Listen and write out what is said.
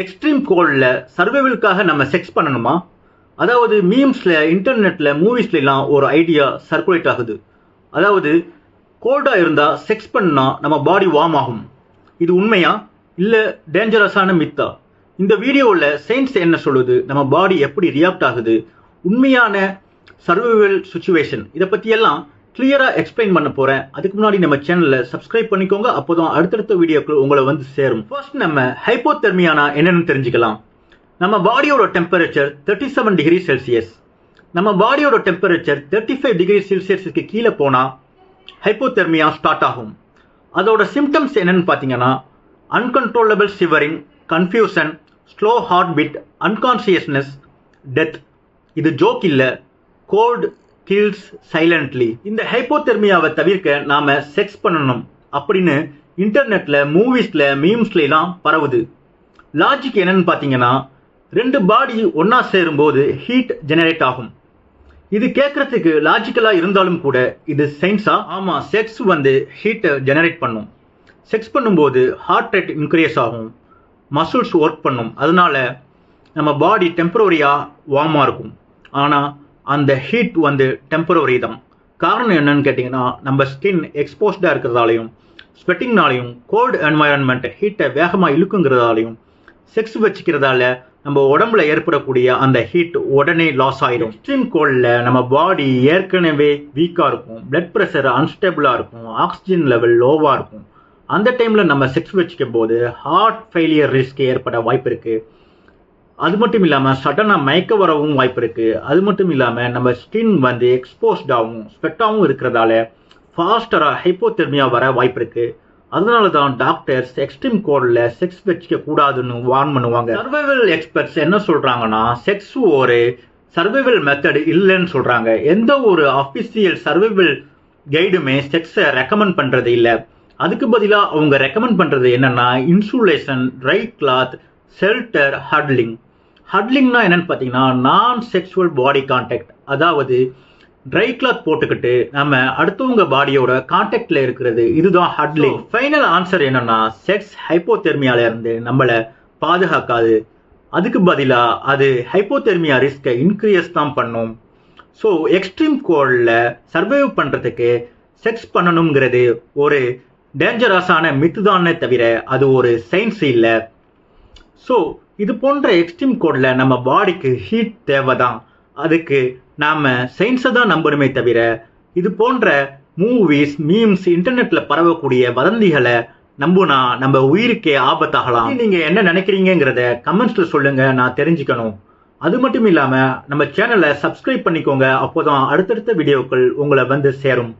Extreme கோல்டில் சர்வைவலுக்காக நம்ம sex பண்ணணுமா? அதாவது மீம்ஸில், இன்டர்நெட்டில், மூவிஸ்லாம் ஒரு ஐடியா சர்க்குலேட் ஆகுது. அதாவது கோல்டாக இருந்தால் செக்ஸ் பண்ணால் நம்ம பாடி வார்ம் ஆகும். இது உண்மையா இல்லை டேஞ்சரஸான மித்தா? இந்த வீடியோவில் சயின்ஸ் என்ன சொல்லுது, நம்ம பாடி எப்படி ரியாக்ட் ஆகுது, உண்மையான சர்வைவல் சுச்சுவேஷன், இதை பற்றியெல்லாம் கிளியராக எக்ஸ்பிளைன் பண்ண போகிறேன். அதுக்கு முன்னாடி நம்ம சேனலில் சப்ஸ்கிரைப் பண்ணிக்கோங்க, அப்போ தான் அடுத்தடுத்த வீடியோக்கள் உங்களை வந்து சேரும். ஃபர்ஸ்ட் நம்ம ஹைப்போதெர்மியானா என்னன்னு தெரிஞ்சுக்கலாம். நம்ம பாடியோட டெம்பரேச்சர் 37 டிகிரி செல்சியஸ். நம்ம பாடியோட டெம்பரேச்சர் 35 டிகிரி செல்சியஸுக்கு கீழே போனால் ஹைப்போதெர்மியா ஸ்டார்ட் ஆகும். அதோட சிம்டம்ஸ் என்னன்னு பார்த்தீங்கன்னா uncontrollable shivering, confusion, slow heart beat, unconsciousness, death. இது ஜோக் இல்லை, கோல்ட் கில்ஸ் சைலண்ட்லி. இந்த ஹைப்போதெர்மியாவை தவிர்க்க நாம செக்ஸ் பண்ணணும் அப்படின்னு இன்டர்நெட்ல, மூவிஸ்ல, மீம்ஸ்லாம் பரவுது. லாஜிக் என்னன்னு பார்த்தீங்கன்னா, ரெண்டு பாடி ஒன்னா சேரும்போது ஹீட் ஜெனரேட் ஆகும். இது கேட்கறதுக்கு லாஜிக்கலா இருந்தாலும் கூட இது சயின்ஸா? ஆமா, செக்ஸ் ஹீட்டை ஜெனரேட் பண்ணும். செக்ஸ் பண்ணும்போது ஹார்ட் ரேட் இன்க்ரீஸ் ஆகும், மசில்ஸ் ஒர்க் பண்ணும். அதனால நம்ம பாடி டெம்பரரியா வார்மா இருக்கும். ஆனால் அந்த ஹீட் டெம்பரரி தான். காரணம் என்னன்னு கேட்டிங்கன்னா, நம்ம ஸ்கின் எக்ஸ்போஸ்டாக இருக்கிறதாலையும், ஸ்வெட்டிங்னாலையும், கோல்டு என்வாயன்மெண்ட் ஹீட்டை வேகமாக இழுக்குங்கிறதாலையும், செக்ஸ் வச்சுக்கிறதால நம்ம உடம்புல ஏற்படக்கூடிய அந்த ஹீட் உடனே லாஸ் ஆயிடும். எக்ஸ்ட்ரீம் கோல்டில் நம்ம பாடி ஏற்கனவே வீக்காக இருக்கும், பிளட் ப்ரெஷர் அன்ஸ்டேபிளாக இருக்கும், ஆக்சிஜன் லெவல் லோவாக இருக்கும். அந்த டைமில் நம்ம செக்ஸ் வச்சுக்கும் போது ஹார்ட் ஃபெயிலியர் ரிஸ்க் ஏற்பட வாய்ப்பு இருக்குது. அது மட்டும் இல்லாமல் சடனாக மயக்க வரவும் வாய்ப்பு இருக்குது. அது மட்டும் இல்லாமல் நம்ம ஸ்கின் எக்ஸ்போஸ்டாகவும் ஸ்வெட்டாகவும் இருக்கிறதால ஃபாஸ்டராக ஹைப்போதெர்மியா வர வாய்ப்பு இருக்குது. அதனால தான் டாக்டர்ஸ் எக்ஸ்ட்ரீம் கோல்டில் செக்ஸ் வச்சுக்க கூடாதுன்னு வார்ன் பண்ணுவாங்க. சர்வைவல் எக்ஸ்பர்ட்ஸ் என்ன சொல்கிறாங்கன்னா, செக்ஸ் ஒரு சர்வைவல் மெத்தட் இல்லைன்னு சொல்கிறாங்க. எந்த ஒரு அஃபிஷியல் சர்வைவல் கைடுமே செக்ஸை ரெக்கமெண்ட் பண்ணுறது இல்லை. அதுக்கு பதிலாக அவங்க ரெக்கமெண்ட் பண்ணுறது என்னென்னா இன்சுலேஷன், ட்ரை கிளாத், ஷெல்டர், ஹட்லிங். ஹட்லிங்னா என்னன்னு பார்த்தீங்கன்னா நான் செக்ஷுவல் பாடி கான்டாக்ட். அதாவது ட்ரை கிளாத் போட்டுக்கிட்டு நம்ம அடுத்தவங்க பாடியோட கான்டாக்ட்ல இருக்கிறது, இதுதான் ஹட்லிங். ஃபைனல் ஆன்சர் என்னன்னா, செக்ஸ் ஹைப்போதெர்மியால இருந்து நம்மளை பாதுகாக்காது. அதுக்கு பதிலாக அது ஹைப்போதெர்மியா ரிஸ்கை இன்க்ரீஸ் தான் பண்ணும். ஸோ எக்ஸ்ட்ரீம் கோல்டில் சர்வைவ் பண்ணுறதுக்கு செக்ஸ் பண்ணணுங்கிறது ஒரு டேஞ்சரஸான மித்து தானே தவிர அது ஒரு சயின்ஸ் இல்லை. ஸோ இது போன்ற எக்ஸ்ட்ரீம் கோல்டில் நம்ம பாடிக்கு ஹீட் தேவை தான். அதுக்கு நாம் சயின்ஸை தான் நம்பணுமே தவிர இது போன்ற மூவிஸ், மீம்ஸ், இன்டர்நெட்டில் பரவக்கூடிய வதந்திகளை நம்புனா நம்ம உயிருக்கே ஆபத்தாகலாம். நீங்கள் என்ன நினைக்கிறீங்கிறத கமெண்ட்ஸில் சொல்லுங்கள், நான் தெரிஞ்சுக்கணும். அது மட்டும் இல்லாமல் நம்ம சேனலை சப்ஸ்கிரைப் பண்ணிக்கோங்க, அப்போதான் அடுத்தடுத்த வீடியோக்கள் உங்களை சேரும்.